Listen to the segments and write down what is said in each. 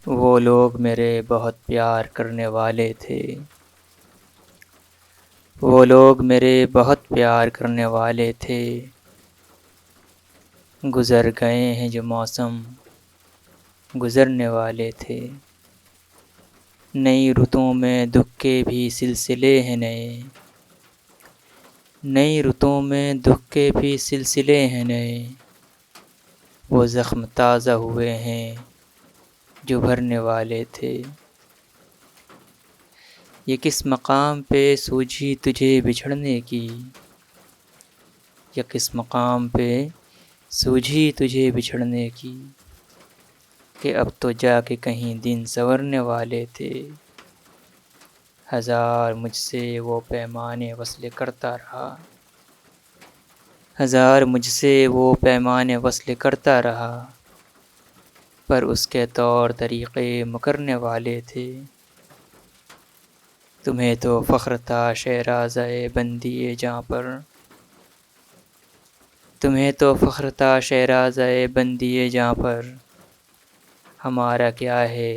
وہ لوگ میرے بہت پیار کرنے والے تھے، وہ لوگ میرے بہت پیار کرنے والے تھے، گزر گئے ہیں جو موسم گزرنے والے تھے، نئی رتوں میں دکھ کے بھی سلسلے ہیں نئے، نئی رتوں میں دکھ کے بھی سلسلے ہیں نئے، وہ زخم تازہ ہوئے ہیں جو بھرنے والے تھے، یہ کس مقام پہ سوجھی تجھے بچھڑنے کی، یا کس مقام پہ سوجھی تجھے بچھڑنے کی، کہ اب تو جا کے کہیں دن سنورنے والے تھے، ہزار مجھ سے وہ پیمانے وصل کرتا رہا، ہزار مجھ سے وہ پیمانے وصل کرتا رہا، پر اس کے طور طریقے مکرنے والے تھے، تمہیں تو فخر تھا شہرازۂ بندی جاں پر، تمہیں تو فخر تھا شہرازۂ بندی جاں پر، ہمارا کیا ہے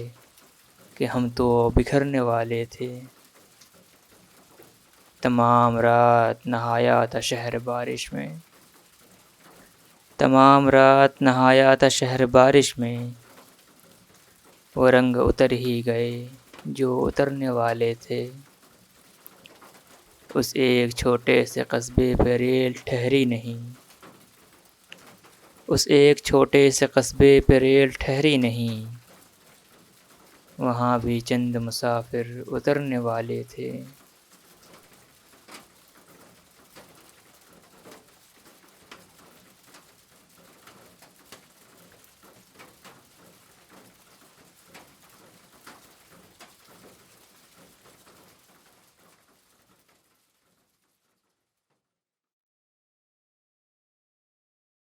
کہ ہم تو بکھرنے والے تھے، تمام رات نہایا تھا شہر بارش میں، تمام رات نہایا تھا شہر بارش میں، وہ رنگ اتر ہی گئے جو اترنے والے تھے، اس ایک چھوٹے سے قصبے پہ ریل ٹھہری نہیں، اس ایک چھوٹے سے قصبے پہ ریل ٹھہری نہیں، وہاں بھی چند مسافر اترنے والے تھے۔